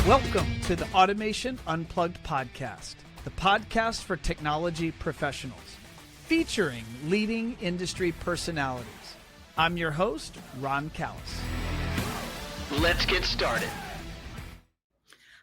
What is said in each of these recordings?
Welcome to the Automation Unplugged podcast, the podcast for technology professionals, featuring leading industry personalities. I'm your host, Ron Callis. Let's get started.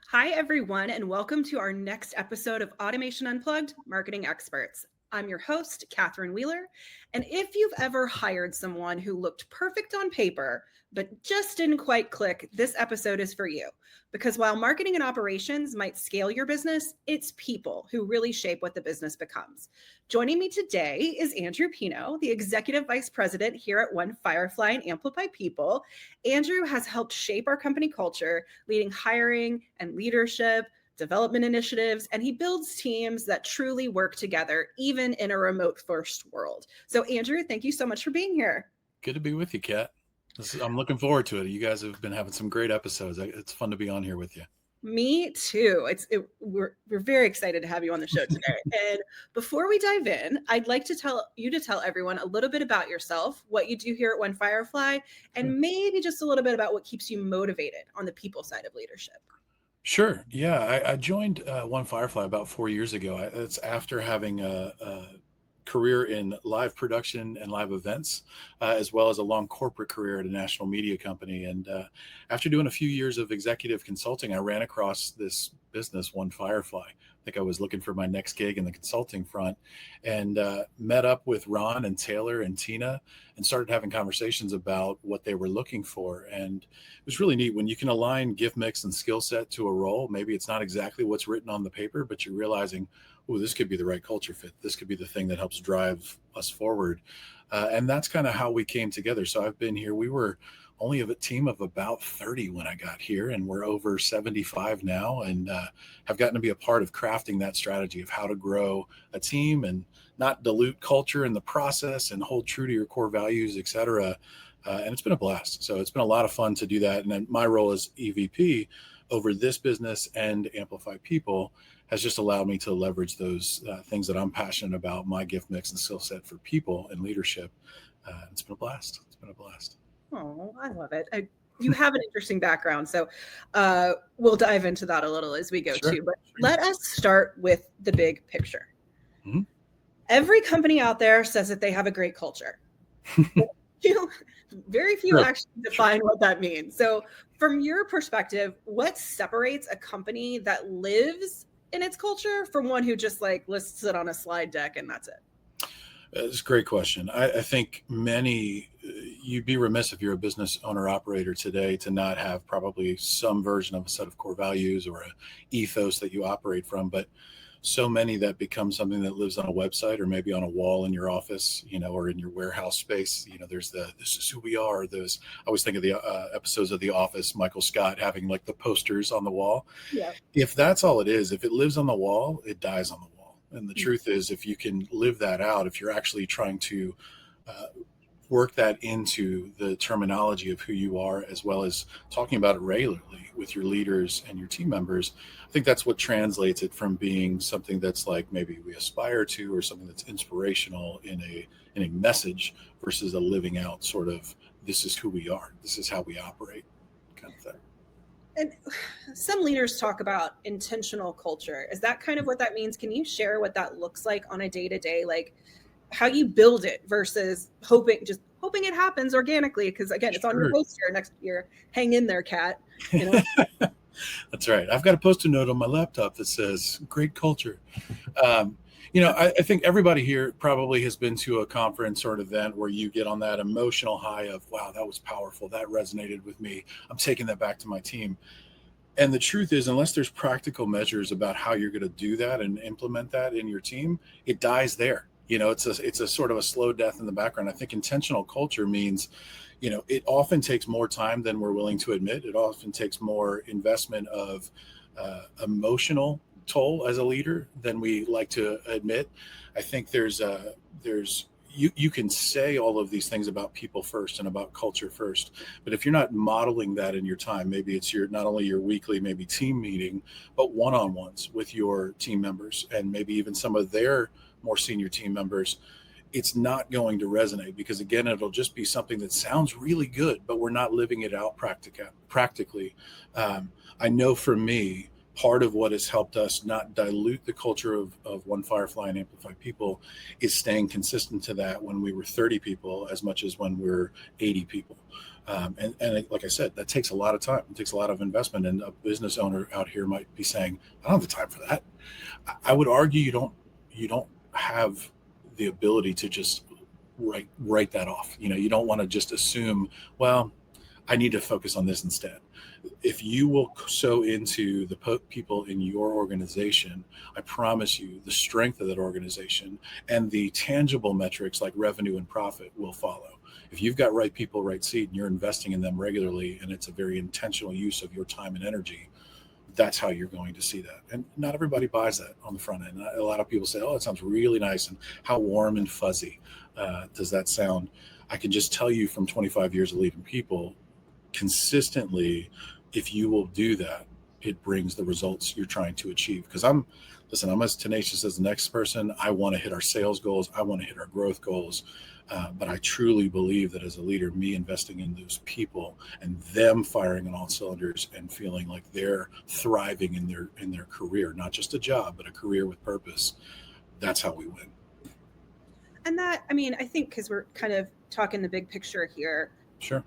Hi, everyone, and welcome to our next episode of Automation Unplugged, Marketing Experts. I'm your host, Katharine Wheeler, and if you've ever hired someone who looked perfect on paper, but just didn't quite click, this episode is for you. Because while marketing and operations might scale your business, it's people who really shape what the business becomes. Joining me today is Andrew Pino, the Executive Vice President here at Firefly and Amplify People. Andrew has helped shape our company culture, leading hiring and leadership, development initiatives, and he builds teams that truly work together, even in a remote first world. So Andrew, thank you so much for being here. Good to be with you, Kat. I'm looking forward to it. You guys have been having some great episodes. It's fun to be on here with you. Me too. We're very excited to have you on the show today. And before we dive in, I'd like to tell everyone a little bit about yourself, what you do here at Firefly, and maybe just a little bit about what keeps you motivated on the people side of leadership. Sure. Yeah, I joined Firefly about 4 years ago. It's after having a career in live production and live events, as well as a long corporate career at a national media company. And after doing a few years of executive consulting, I ran across this business, Firefly. I think I was looking for my next gig in the consulting front, and met up with Ron and Taylor and Tina and started having conversations about what they were looking for. And it was really neat when you can align gift mix and skill set to a role. Maybe it's not exactly what's written on the paper, but you're realizing, oh, this could be the right culture fit. This could be the thing that helps drive us forward. And that's kind of how we came together. So I've been here. We were only a team of about 30 when I got here, and we're over 75 now, and have gotten to be a part of crafting that strategy of how to grow a team and not dilute culture in the process and hold true to your core values, et cetera. And it's been a blast. So it's been a lot of fun to do that. And then my role as EVP over this business and Amplify People has just allowed me to leverage those things that I'm passionate about, my gift mix and skill set for people and leadership. It's been a blast. It's been a blast. Oh, I love it. You have an interesting background, so we'll dive into that a little as we go too. But let us start with the big picture. Mm-hmm. Every company out there says that they have a great culture. Very few actually define what that means. So from your perspective, what separates a company that lives in its culture from one who just lists it on a slide deck and that's it? It's a great question. I think you'd be remiss if you're a business owner operator today to not have probably some version of a set of core values or an ethos that you operate from. But so many that become something that lives on a website or maybe on a wall in your office, or in your warehouse space. There's this is who we are. I always think of the episodes of The Office, Michael Scott having the posters on the wall. Yeah. If that's all it is, if it lives on the wall, it dies on the wall. And the truth is, if you can live that out, if you're actually trying to work that into the terminology of who you are, as well as talking about it regularly with your leaders and your team members, I think that's what translates it from being something that's maybe we aspire to, or something that's inspirational in a message, versus a living out sort of, this is who we are, this is how we operate kind of thing. And some leaders talk about intentional culture. Is that kind of what that means? Can you share what that looks like on a day-to-day, how you build it versus hoping it happens organically? Because again, it's on your poster next year. Hang in there, Kat. That's right. I've got a post-it note on my laptop that says "Great culture." I think everybody here probably has been to a conference or an event where you get on that emotional high of, wow, that was powerful. That resonated with me. I'm taking that back to my team. And the truth is, unless there's practical measures about how you're going to do that and implement that in your team, it dies there. It's a sort of a slow death in the background. I think intentional culture means, it often takes more time than we're willing to admit. It often takes more investment of emotional toll as a leader than we like to admit. I think you can say all of these things about people first and about culture first, but if you're not modeling that in your time, maybe it's not only your weekly, maybe team meeting, but one-on-ones with your team members, and maybe even some of their more senior team members, it's not going to resonate, because again, it'll just be something that sounds really good, but we're not living it out practically. I know for me, part of what has helped us not dilute the culture of One Firefly and Amplify people is staying consistent to that when we were 30 people as much as when we're 80 people. And like I said, that takes a lot of time. It takes a lot of investment. And a business owner out here might be saying, I don't have the time for that. I would argue you don't have the ability to just write that off. You don't want to just assume, well, I need to focus on this instead. If you will sow into the people in your organization, I promise you the strength of that organization and the tangible metrics like revenue and profit will follow. If you've got right people, right seed, and you're investing in them regularly, and it's a very intentional use of your time and energy, that's how you're going to see that. And not everybody buys that on the front end. A lot of people say, oh, it sounds really nice. And how warm and fuzzy does that sound? I can just tell you from 25 years of leading people, consistently, if you will do that, it brings the results you're trying to achieve. Because I'm as tenacious as the next person. I want to hit our sales goals. I want to hit our growth goals. But I truly believe that as a leader, me investing in those people and them firing on all cylinders and feeling like they're thriving in their career, not just a job, but a career with purpose, that's how we win. And that, I think, because we're kind of talking the big picture here. Sure.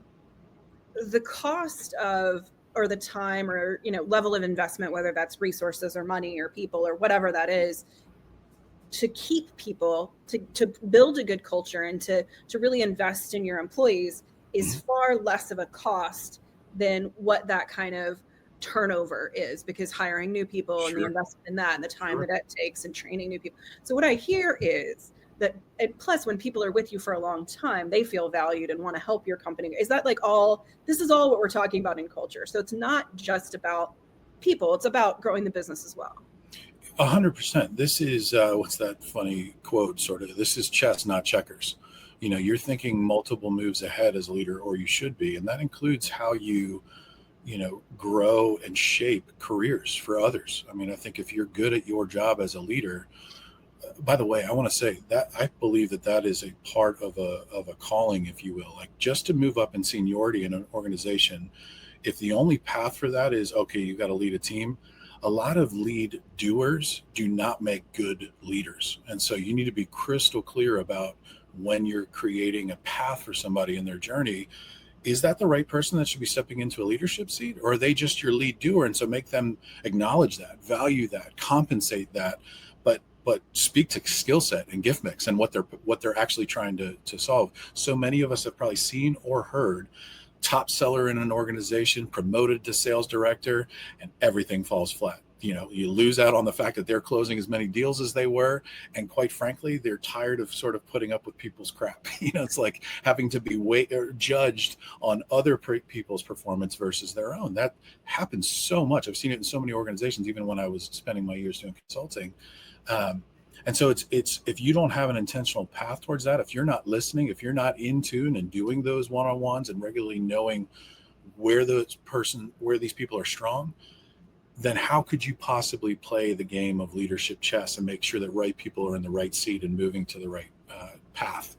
The cost of, or the time, or level of investment, whether that's resources or money or people or whatever that is, to keep people, to build a good culture and to really invest in your employees is far less of a cost than what that kind of turnover is, because hiring new people and the investment in that and the time that it takes and training new people. So what I hear is that, plus when people are with you for a long time, they feel valued and want to help your company. Is that this is all what we're talking about in culture? So it's not just about people, it's about growing the business as well. 100%. This is what's that funny quote, sort of, this is chess, not checkers. You're thinking multiple moves ahead as a leader, or you should be. And that includes how you grow and shape careers for others. I think if you're good at your job as a leader, by the way, I want to say that I believe that is a part of a calling, if you will, like just to move up in seniority in an organization. If the only path for that is, okay, you got to lead a team, a lot of lead doers do not make good leaders. And so you need to be crystal clear about when you're creating a path for somebody in their journey. Is that the right person that should be stepping into a leadership seat, or are they just your lead doer? And so make them acknowledge that, value that, compensate that, but speak to skill set and gift mix and what they're actually trying to solve. So many of us have probably seen or heard top seller in an organization, promoted to sales director, and everything falls flat. You lose out on the fact that they're closing as many deals as they were. And quite frankly, they're tired of sort of putting up with people's crap. It's like having to be judged on other people's performance versus their own. That happens so much. I've seen it in so many organizations, even when I was spending my years doing consulting. And so it's if you don't have an intentional path towards that, if you're not listening, if you're not in tune and doing those one-on-ones and regularly knowing where these people are strong, then how could you possibly play the game of leadership chess and make sure that right people are in the right seat and moving to the right path,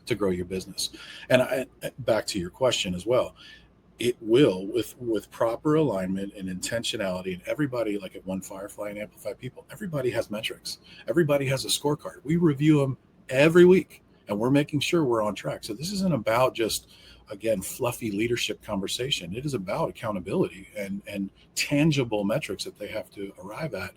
to grow your business? And back to your question as well, it will, with proper alignment and intentionality, and everybody, like at One Firefly and Amplify people, everybody has metrics. Everybody has a scorecard. We review them every week, and we're making sure we're on track. So this isn't about just, again, fluffy leadership conversation. It is about accountability and tangible metrics that they have to arrive at.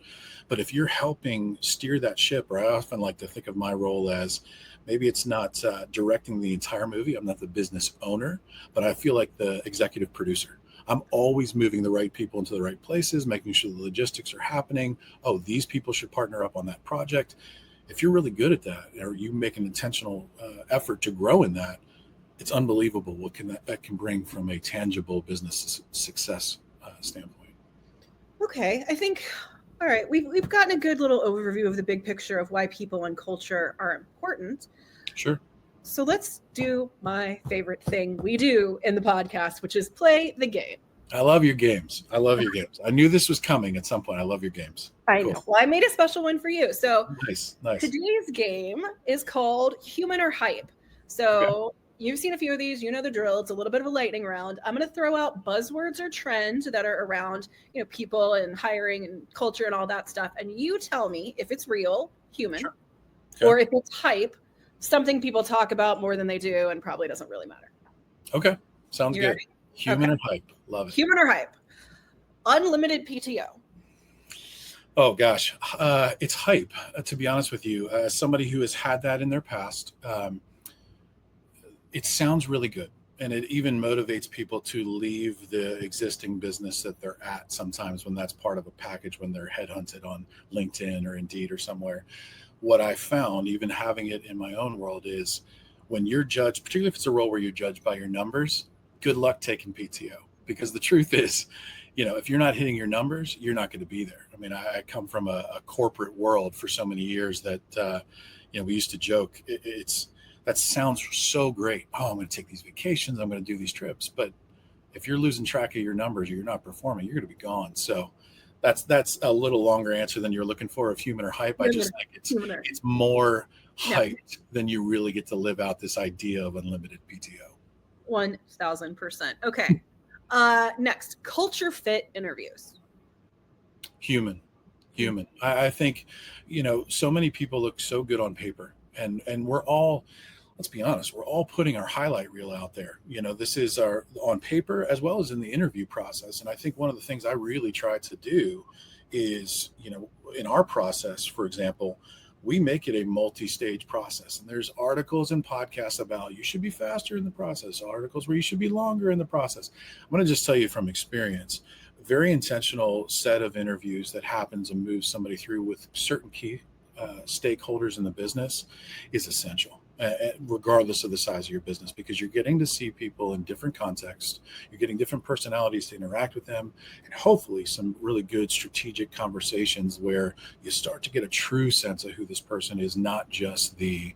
But if you're helping steer that ship, or I often like to think of my role as, maybe it's not directing the entire movie. I'm not the business owner, but I feel like the executive producer. I'm always moving the right people into the right places, making sure the logistics are happening. Oh, these people should partner up on that project. If you're really good at that, or you make an intentional effort to grow in that, it's unbelievable what that can bring from a tangible business success standpoint. Okay, I think, all right, we've gotten a good little overview of the big picture of why people and culture are important. Sure. So let's do my favorite thing we do in the podcast, which is play the game. I love your games. I love your games. I knew this was coming at some point. I love your games. I Cool. know. Well, I made a special one for you. So Nice. today's game is called Human or Hype. So you've seen a few of these, you know the drill. It's a little bit of a lightning round. I'm going to throw out buzzwords or trends that are around, people and hiring and culture and all that stuff. And you tell me if it's real, human, Sure. Okay. or if it's hype, something people talk about more than they do and probably doesn't really matter. Okay. Sounds You good. ready? Human Okay. and hype. Love it. Human or hype? Unlimited PTO. Oh gosh, it's hype. To be honest with you, as somebody who has had that in their past, it sounds really good, and it even motivates people to leave the existing business that they're at. Sometimes when that's part of a package, when they're headhunted on LinkedIn or Indeed or somewhere. What I found, even having it in my own world, is when you're judged, particularly if it's a role where you're judged by your numbers, good luck taking PTO, because the truth is, if you're not hitting your numbers, you're not going to be there. I mean, I come from a corporate world for so many years that, we used to joke, that sounds so great. Oh, I'm going to take these vacations. I'm going to do these trips. But if you're losing track of your numbers or you're not performing, you're going to be gone. So that's a little longer answer than you're looking for of human or hype. I just think it's more hyped than you really get to live out this idea of unlimited PTO. 1000%. Okay. Next, culture fit interviews. Human. I think, so many people look so good on paper, and we're all, let's be honest, we're all putting our highlight reel out there. This is our on paper as well as in the interview process. And I think one of the things I really try to do is, in our process, for example, we make it a multi-stage process. And there's articles and podcasts about you should be faster in the process, articles where you should be longer in the process. I'm going to just tell you from experience, a very intentional set of interviews that happens and moves somebody through with certain key stakeholders in the business is essential, regardless of the size of your business, because you're getting to see people in different contexts. You're getting different personalities to interact with them, and hopefully some really good strategic conversations where you start to get a true sense of who this person is, not just the,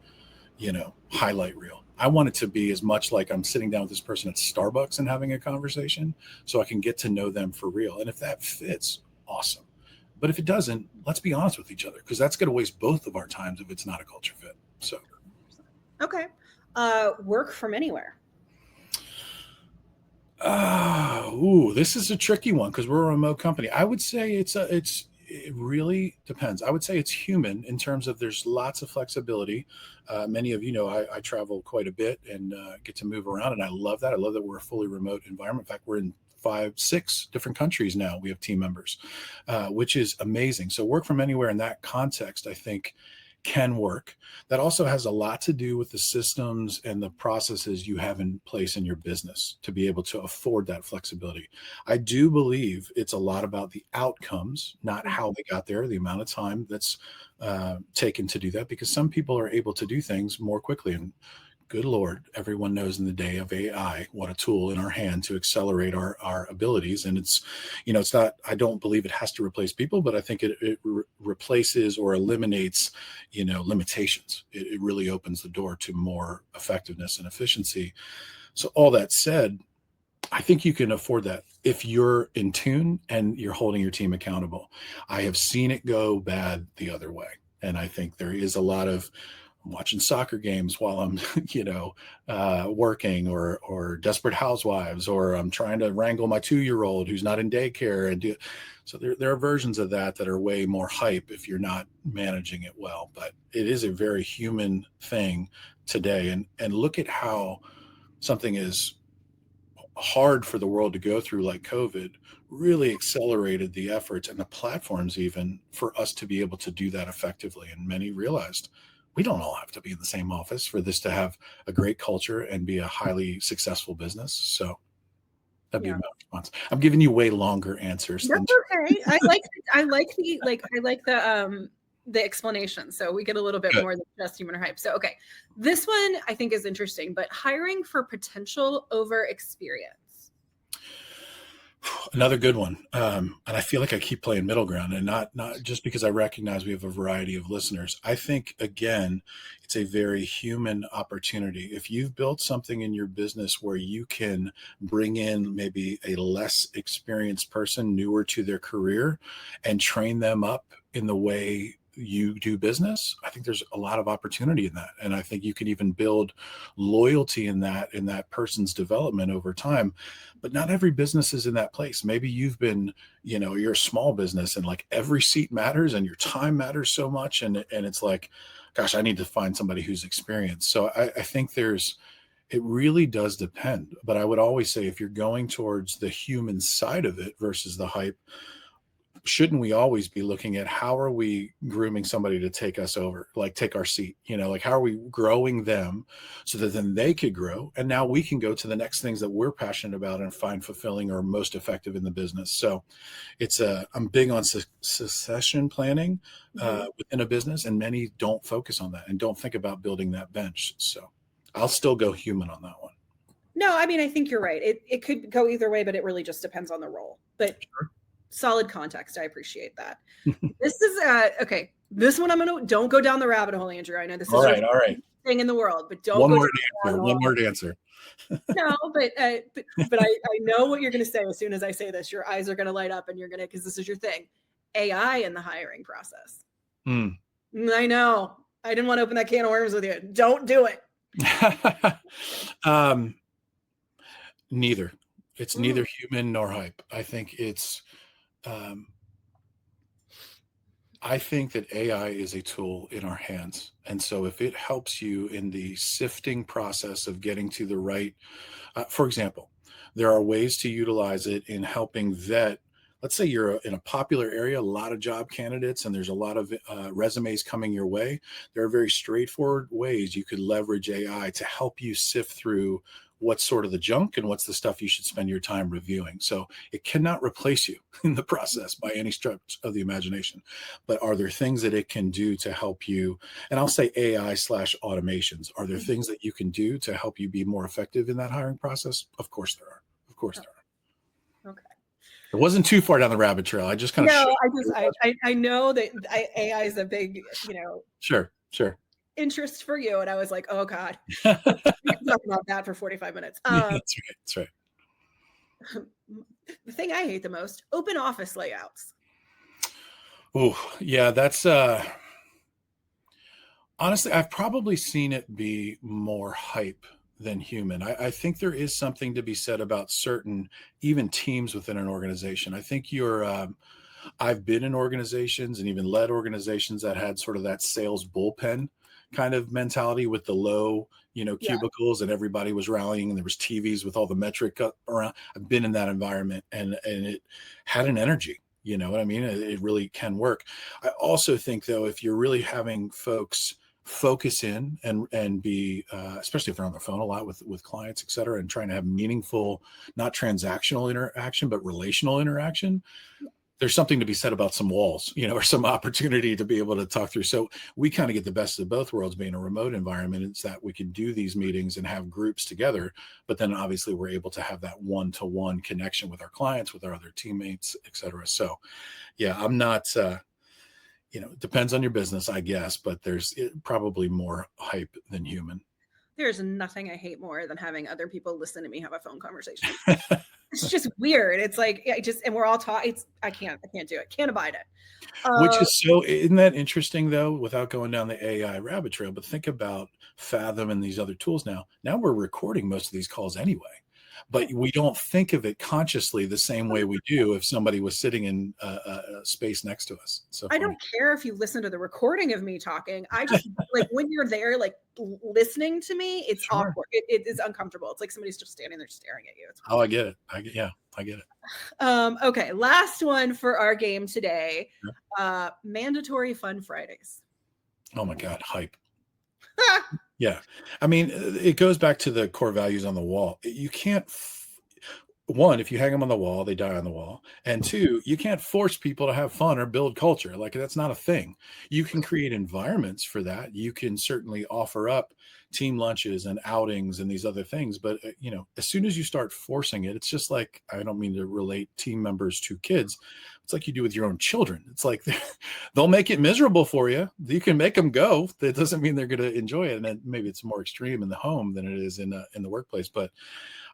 highlight reel. I want it to be as much like I'm sitting down with this person at Starbucks and having a conversation so I can get to know them for real. And if that fits, awesome. But if it doesn't, let's be honest with each other, because that's going to waste both of our times if it's not a culture fit. So, okay. Work from anywhere. This is a tricky one because we're a remote company. I would say it really depends. I would say it's human in terms of there's lots of flexibility. Many of you know I travel quite a bit and get to move around, and I love that. I love that we're a fully remote environment. In fact, we're in 5-6 different countries now. We have team members, which is amazing. So work from anywhere in that context, I think, can work. That also has a lot to do with the systems and the processes you have in place in your business to be able to afford that flexibility. I do believe it's a lot about the outcomes, not how they got there, the amount of time that's taken to do that, because some people are able to do things more quickly. And good Lord, everyone knows in the day of AI, what a tool in our hand to accelerate our abilities. And it's not, I don't believe it has to replace people, but I think it replaces or eliminates, limitations. It really opens the door to more effectiveness and efficiency. So all that said, I think you can afford that if you're in tune and you're holding your team accountable. I have seen it go bad the other way. And I think there is a lot of watching soccer games while I'm, working, or Desperate Housewives, or I'm trying to wrangle my 2-year-old who's not in daycare. So there are versions of that are way more hype if you're not managing it well. But it is a very human thing today. And look at how something is hard for the world to go through, like COVID, really accelerated the efforts and the platforms even for us to be able to do that effectively. And many realized we don't all have to be in the same office for this to have a great culture and be a highly successful business. So that'd be my response. I'm giving you way longer answers. That's okay. I like the explanation. So we get a little bit more than just human or hype. So, okay. This one I think is interesting, but hiring for potential over experience. Another good one. And I feel like I keep playing middle ground, and not just because I recognize we have a variety of listeners. I think, again, it's a very human opportunity. If you've built something in your business where you can bring in maybe a less experienced person, newer to their career, and train them up in the way you do business, I think there's a lot of opportunity in that. And I think you can even build loyalty in that person's development over time. But not every business is in that place. Maybe you've been, you're a small business and like every seat matters and your time matters so much. And it's like, gosh, I need to find somebody who's experienced. So I think it really does depend. But I would always say if you're going towards the human side of it versus the hype, shouldn't we always be looking at how are we grooming somebody to take us over, like take our seat, like how are we growing them so that then they could grow. And now we can go to the next things that we're passionate about and find fulfilling or most effective in the business. So I'm big on succession planning within a business, and many don't focus on that and don't think about building that bench. So I'll still go human on that one. No, I mean, I think you're right. It could go either way, but it really just depends on the role. But sure. Solid context. I appreciate that. This is okay. This one don't go down the rabbit hole, Andrew. I know this is all right. Thing in the world, but don't one go word answer. One word answer. No, but I know what you're going to say as soon as I say this. Your eyes are going to light up, and you're going to, because this is your thing. AI in the hiring process. I know. I didn't want to open that can of worms with you. Don't do it. Neither. It's neither human nor hype. I think it's. I think that AI is a tool in our hands. And so if it helps you in the sifting process of getting to the right, for example, there are ways to utilize it in helping vet. Let's say you're in a popular area, a lot of job candidates, and there's a lot of resumes coming your way. There are very straightforward ways you could leverage AI to help you sift through what's sort of the junk and what's the stuff you should spend your time reviewing. So it cannot replace you in the process by any stretch of the imagination. But are there things that it can do to help you? And I'll say AI/automations. Are there things that you can do to help you be more effective in that hiring process? Of course there are. Of course there are. Okay. It wasn't too far down the rabbit trail. I just kind of. No, I know that AI is a big, Sure. interest for you, and I was like, oh god, we can talk about that for 45 minutes. That's right. The thing I hate the most: open office layouts. Oh yeah, that's honestly, I've probably seen it be more hype than human. I think there is something to be said about certain even teams within an organization. I think I've been in organizations and even led organizations that had sort of that sales bullpen kind of mentality with the low, cubicles, and everybody was rallying and there was TVs with all the metric up around. I've been in that environment and it had an energy, you know what I mean? It really can work. I also think though, if you're really having folks focus in and be, especially if they're on the phone a lot with clients, et cetera, and trying to have meaningful, not transactional interaction, but relational interaction, there's something to be said about some walls, or some opportunity to be able to talk through. So we kind of get the best of both worlds being a remote environment. It's that we can do these meetings and have groups together, but then obviously we're able to have that one-to-one connection with our clients, with our other teammates, et cetera. So yeah, I'm not, it depends on your business, I guess, but there's probably more hype than human. There's nothing I hate more than having other people listen to me have a phone conversation. It's just weird. It's like, and we're all talking. I can't do it. Can't abide it. Which is isn't that interesting though, without going down the AI rabbit trail, but think about Fathom and these other tools now. Now we're recording most of these calls anyway, but we don't think of it consciously the same way we do if somebody was sitting in a space next to us. So I don't care if you listen to the recording of me talking. I just like when you're there, like listening to me, it's awkward. It is uncomfortable. It's like somebody's just standing there staring at you. I get it. I get it. Okay. Last one for our game today. Mandatory fun Fridays. Oh my God. Hype. Yeah. I mean, it goes back to the core values on the wall. You can't, one, if you hang them on the wall, they die on the wall. And two, you can't force people to have fun or build culture. Like that's not a thing. You can create environments for that. You can certainly offer up team lunches and outings and these other things. But, as soon as you start forcing it, it's just like, I don't mean to relate team members to kids. It's like you do with your own children. It's like they'll make it miserable for you. You can make them go. That doesn't mean they're going to enjoy it. And then maybe it's more extreme in the home than it is in the workplace. But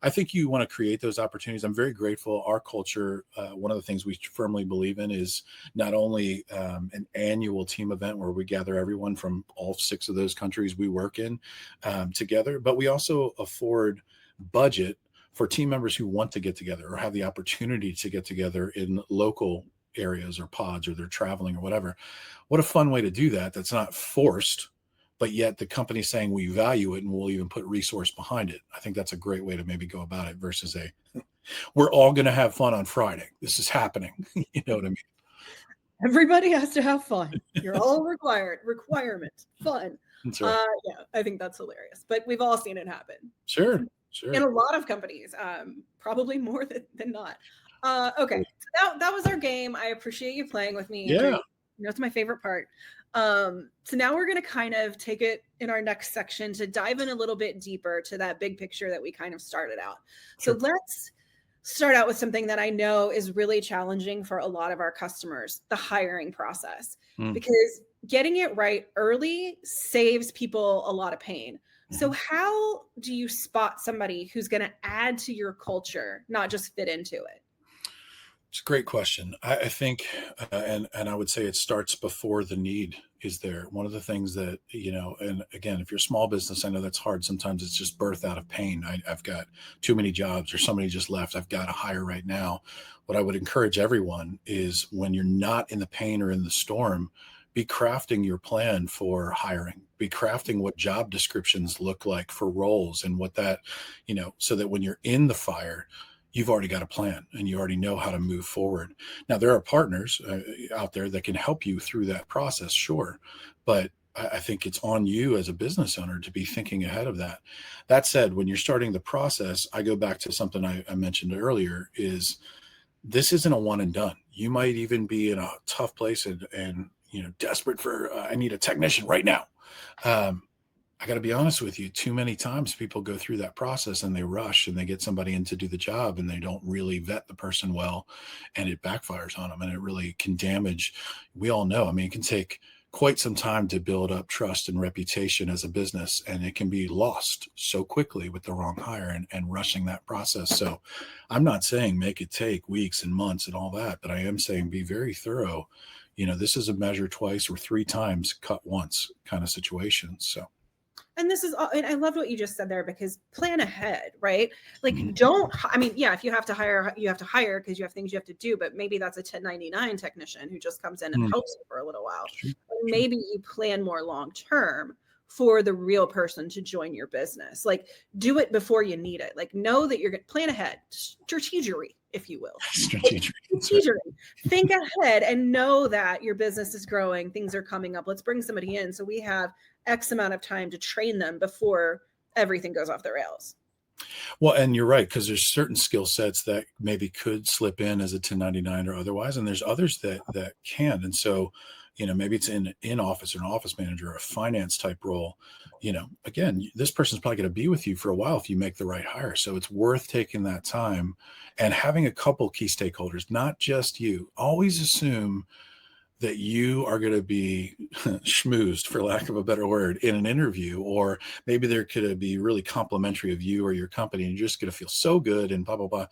I think you want to create those opportunities. I'm very grateful. Our culture, one of the things we firmly believe in is not only an annual team event where we gather everyone from all 6 of those countries we work in together, but we also afford budget for team members who want to get together or have the opportunity to get together in local areas or pods, or they're traveling or whatever. What a fun way to do that. That's not forced, but yet the company's saying we value it and we'll even put resource behind it. I think that's a great way to maybe go about it versus we're all going to have fun on Friday. This is happening. You know what I mean? Everybody has to have fun. You're all requirement, fun. That's right. Yeah, I think that's hilarious, but we've all seen it happen. Sure. In a lot of companies, probably more than not. Okay, so that was our game. I appreciate you playing with me. Yeah. It's my favorite part. So now we're going to kind of take it in our next section to dive in a little bit deeper to that big picture that we kind of started out. Sure. So let's start out with something that I know is really challenging for a lot of our customers, the hiring process, because getting it right early saves people a lot of pain. So how do you spot somebody who's going to add to your culture, not just fit into it? It's a great question. I think, and I would say it starts before the need is there. One of the things that, and again, if you're a small business, I know that's hard. Sometimes it's just birth out of pain. I've got too many jobs or somebody just left. I've got to hire right now. What I would encourage everyone is when you're not in the pain or in the storm, be crafting your plan for hiring, be crafting what job descriptions look like for roles and what that, so that when you're in the fire, you've already got a plan and you already know how to move forward. Now, there are partners out there that can help you through that process, sure. But I think it's on you as a business owner to be thinking ahead of that. That said, when you're starting the process, I go back to something I mentioned earlier is this isn't a one and done. You might even be in a tough place and desperate for, I need a technician right now. I got to be honest with you, too many times people go through that process and they rush and they get somebody in to do the job and they don't really vet the person well, and it backfires on them and it really can damage. We all know, it can take quite some time to build up trust and reputation as a business, and it can be lost so quickly with the wrong hire and rushing that process. So I'm not saying make it take weeks and months and all that, but I am saying be very thorough. This is a measure twice or 3 times, cut once kind of situation. So. And and I love what you just said there, because plan ahead, right? Like, if you have to hire, you have to hire because you have things you have to do, but maybe that's a 1099 technician who just comes in and helps you for a little while. Or maybe you plan more long-term for the real person to join your business. Like, do it before you need it. Like, know that you're going to plan ahead, strategery, if you will. Strategery. Think ahead and know that your business is growing. Things are coming up. Let's bring somebody in so we have X amount of time to train them before everything goes off the rails. Well, and you're right, because there's certain skill sets that maybe could slip in as a 1099 or otherwise, and there's others that can. And so, maybe it's in office or an office manager or a finance type role. Again, this person's probably going to be with you for a while if you make the right hire. So it's worth taking that time and having a couple key stakeholders, not just you. Always assume that you are going to be schmoozed, for lack of a better word, in an interview, or maybe there could be really complimentary of you or your company, and you're just going to feel so good and blah, blah, blah.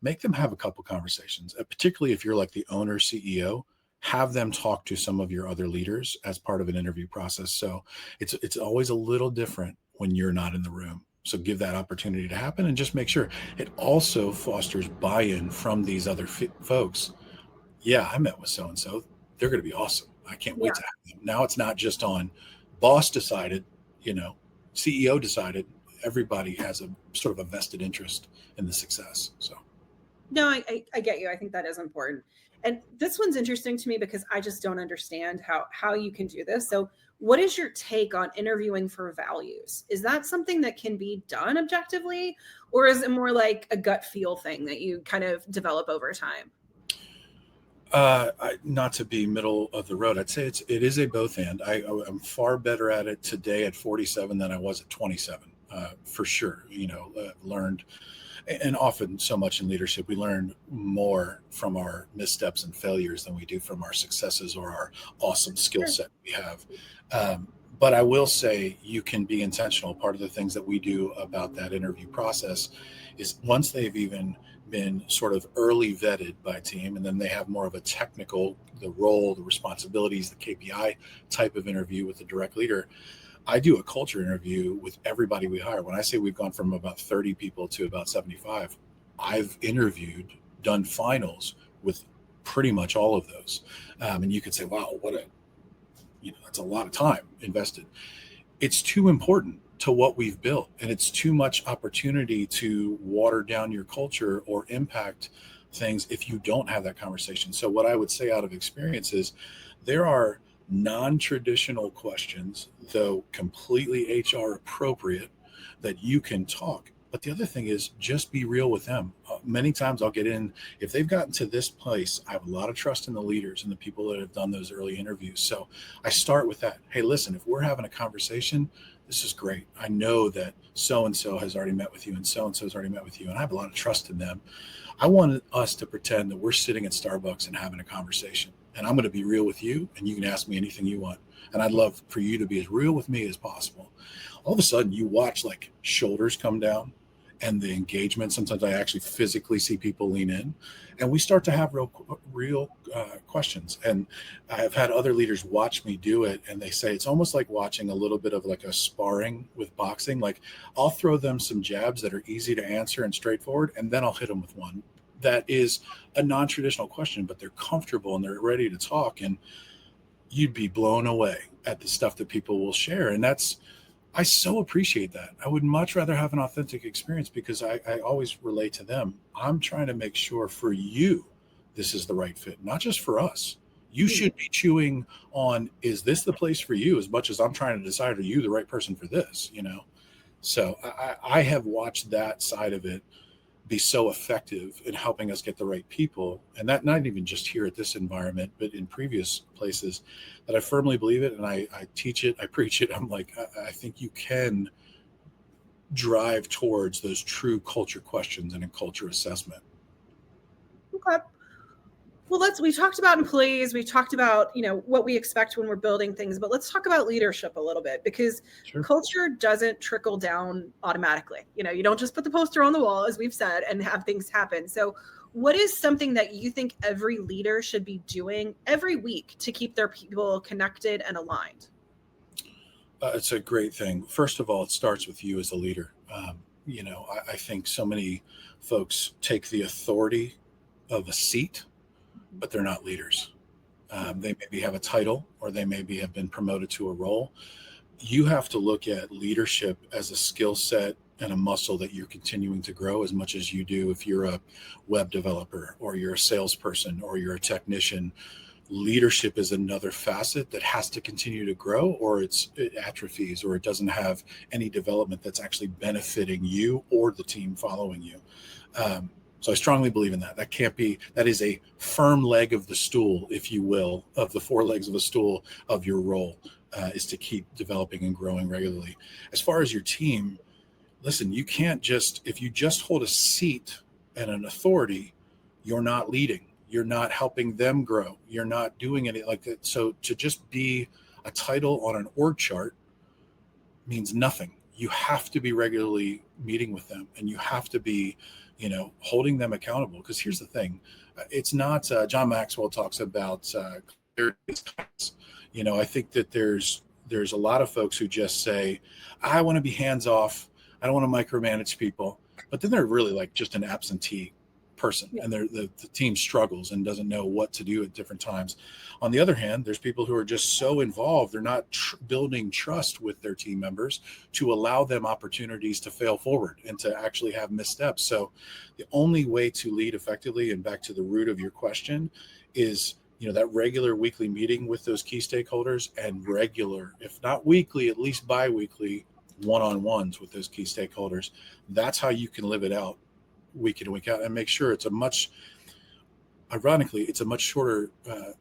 Make them have a couple conversations, particularly if you're like the owner, CEO, have them talk to some of your other leaders as part of an interview process. So it's always a little different when you're not in the room. So give that opportunity to happen and just make sure it also fosters buy-in from these other folks. Yeah, I met with so-and-so. They're going to be awesome. I can't wait to have them. Now it's not just on boss decided, CEO decided. Everybody has a sort of a vested interest in the success. So. No, I get you. I think that is important. And this one's interesting to me because I just don't understand how you can do this. So what is your take on interviewing for values? Is that something that can be done objectively, or is it more like a gut feel thing that you kind of develop over time? Not to be middle of the road, I'd say it is a both and. I'm far better at it today at 47 than I was at 27, for sure. Learned, and often so much in leadership, we learn more from our missteps and failures than we do from our successes or our awesome skill set we have. But I will say you can be intentional. Part of the things that we do about that interview process is once they've even been sort of early vetted by a team, and then they have more of a technical, the role, the responsibilities, the KPI type of interview with the direct leader. I do a culture interview with everybody we hire. When I say we've gone from about 30 people to about 75, I've interviewed, done finals with pretty much all of those. And you could say, wow, that's a lot of time invested. It's too important to what we've built, and it's too much opportunity to water down your culture or impact things if you don't have that conversation. So what I would say out of experience is there are non-traditional questions, though completely HR appropriate, that you can talk. But the other thing is just be real with them. Many times I'll get in, if they've gotten to this place, I have a lot of trust in the leaders and the people that have done those early interviews. So I start with that. Hey, listen, if we're having a conversation, this is great. I know that so-and-so has already met with you and so-and-so has already met with you, and I have a lot of trust in them. I want us to pretend that we're sitting at Starbucks and having a conversation, and I'm going to be real with you, and you can ask me anything you want. And I'd love for you to be as real with me as possible. All of a sudden you watch like shoulders come down and the engagement. Sometimes I actually physically see people lean in, and we start to have real questions. And I've had other leaders watch me do it, and they say it's almost like watching a little bit of like a sparring with boxing. Like I'll throw them some jabs that are easy to answer and straightforward, and then I'll hit them with one that is a non-traditional question, but they're comfortable and they're ready to talk. And you'd be blown away at the stuff that people will share. And I so appreciate that. I would much rather have an authentic experience because I always relate to them. I'm trying to make sure for you, this is the right fit, not just for us. You should be chewing on, is this the place for you, as much as I'm trying to decide, are you the right person for this, So I have watched that side of it be so effective in helping us get the right people. And that not even just here at this environment, but in previous places, that I firmly believe it. And I teach it, I preach it. I'm like, I think you can drive towards those true culture questions and a culture assessment. Okay. Well, we talked about employees. We talked about, what we expect when we're building things, but let's talk about leadership a little bit, because culture doesn't trickle down automatically. You don't just put the poster on the wall, as we've said, and have things happen. So what is something that you think every leader should be doing every week to keep their people connected and aligned? It's a great thing. First of all, it starts with you as a leader. I think so many folks take the authority of a seat, but they're not leaders. They maybe have a title, or they maybe have been promoted to a role. You have to look at leadership as a skill set and a muscle that you're continuing to grow as much as you do if you're a web developer or you're a salesperson or you're a technician. Leadership is another facet that has to continue to grow, or it atrophies, or it doesn't have any development that's actually benefiting you or the team following you. So I strongly believe in that. That is a firm leg of the stool, if you will, of the four legs of a stool of your role, is to keep developing and growing regularly. As far as your team, listen, you can't if you just hold a seat and an authority, you're not leading. You're not helping them grow. You're not doing any like that. So to just be a title on an org chart means nothing. You have to be regularly meeting with them, and you have to be holding them accountable. Because here's the thing, it's not, John Maxwell talks about clarity. I think that there's a lot of folks who just say, I want to be hands off. I don't want to micromanage people. But then they're really like just an absentee person, and the team struggles and doesn't know what to do at different times. On the other hand, there's people who are just so involved, they're not building trust with their team members to allow them opportunities to fail forward and to actually have missteps. So the only way to lead effectively, and back to the root of your question, is that regular weekly meeting with those key stakeholders, and regular, if not weekly, at least bi-weekly one-on-ones with those key stakeholders. That's how you can live it out week in and week out, and make sure it's ironically, it's a much shorter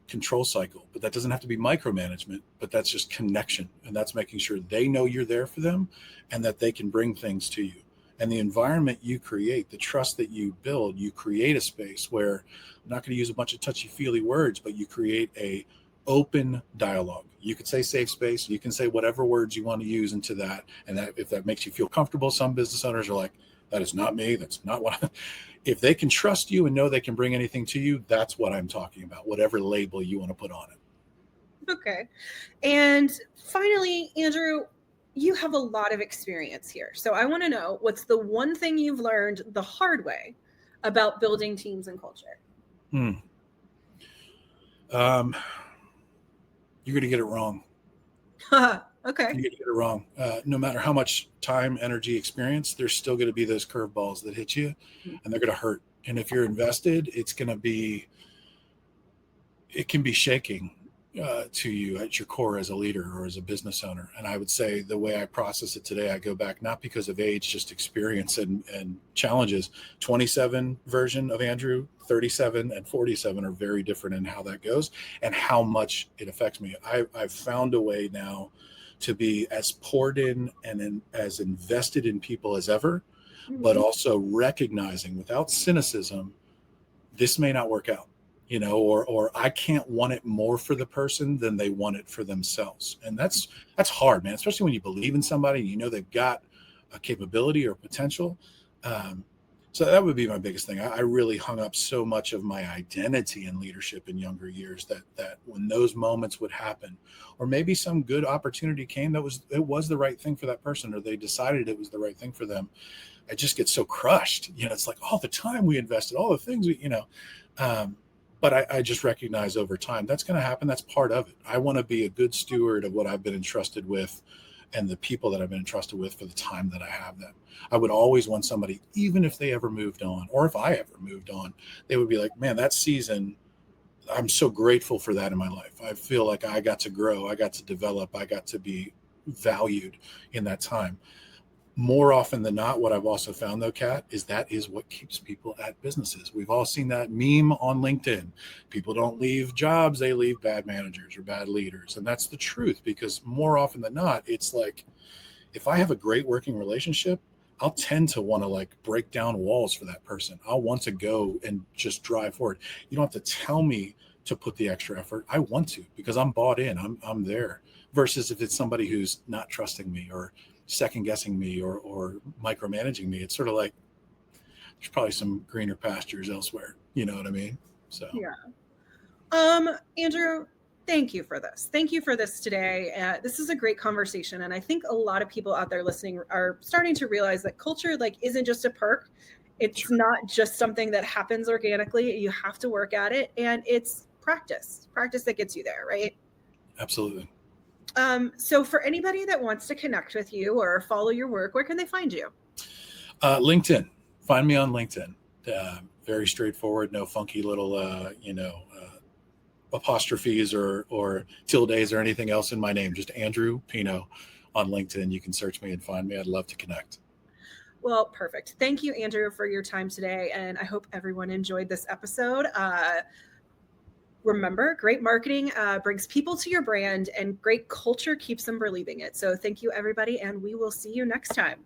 control cycle, but that doesn't have to be micromanagement, but that's just connection. And that's making sure they know you're there for them and that they can bring things to you. And the environment you create, the trust that you build, you create a space where I'm not going to use a bunch of touchy-feely words, but you create a open dialogue. You could say safe space. You can say whatever words you want to use into that. And that if that makes you feel comfortable, some business owners are like, that is not me. That's not what if they can trust you and know they can bring anything to you, that's what I'm talking about, whatever label you want to put on it. Okay. And finally, Andrew, you have a lot of experience here. So I want to know, what's the one thing you've learned the hard way about building teams and culture? You're going to get it wrong. Okay. You're going to get it wrong. No matter how much time, energy, experience, there's still going to be those curveballs that hit you, and they're going to hurt. And if you're invested, it can be shaking to you at your core as a leader or as a business owner. And I would say the way I process it today, I go back not because of age, just experience and challenges. 27 version of Andrew, 37 and 47 are very different in how that goes and how much it affects me. I've found a way now to be as poured in and as invested in people as ever, but also recognizing without cynicism, this may not work out, or I can't want it more for the person than they want it for themselves. And that's hard, man, especially when you believe in somebody and they've got a capability or potential. So that would be my biggest thing. I really hung up so much of my identity in leadership in younger years that when those moments would happen, or maybe some good opportunity came it was the right thing for that person, or they decided it was the right thing for them, I just get so crushed. It's like all the time we invested, all the things but I just recognize over time that's going to happen. That's part of it. I want to be a good steward of what I've been entrusted with and the people that I've been entrusted with for the time that I have them. I would always want somebody, even if they ever moved on, or if I ever moved on, they would be like, man, that season, I'm so grateful for that in my life. I feel like I got to grow, I got to develop, I got to be valued in that time. More often than not, what I've also found, though, Kat, is that is what keeps people at businesses. We've all seen that meme on LinkedIn. People don't leave jobs, they leave bad managers or bad leaders. And that's the truth, because more often than not, it's like, if I have a great working relationship, I'll tend to want to break down walls for that person. I'll want to go and just drive forward. You don't have to tell me to put the extra effort. I want to, because I'm bought in, I'm there. Versus if it's somebody who's not trusting me or second guessing me or micromanaging me, it's sort of like there's probably some greener pastures elsewhere. You know what I mean? So yeah. Andrew, thank you for this. Thank you for this today. This is a great conversation, and I think a lot of people out there listening are starting to realize that culture isn't just a perk. It's not just something that happens organically. You have to work at it, and it's practice that gets you there, right? Absolutely. So for anybody that wants to connect with you or follow your work, where can they find you? LinkedIn. Find me on LinkedIn. Very straightforward. No funky little, apostrophes or tildes or anything else in my name. Just Andrew Pino on LinkedIn. You can search me and find me. I'd love to connect. Well, perfect. Thank you, Andrew, for your time today. And I hope everyone enjoyed this episode. Remember, great marketing brings people to your brand, and great culture keeps them believing it. So thank you, everybody, and we will see you next time.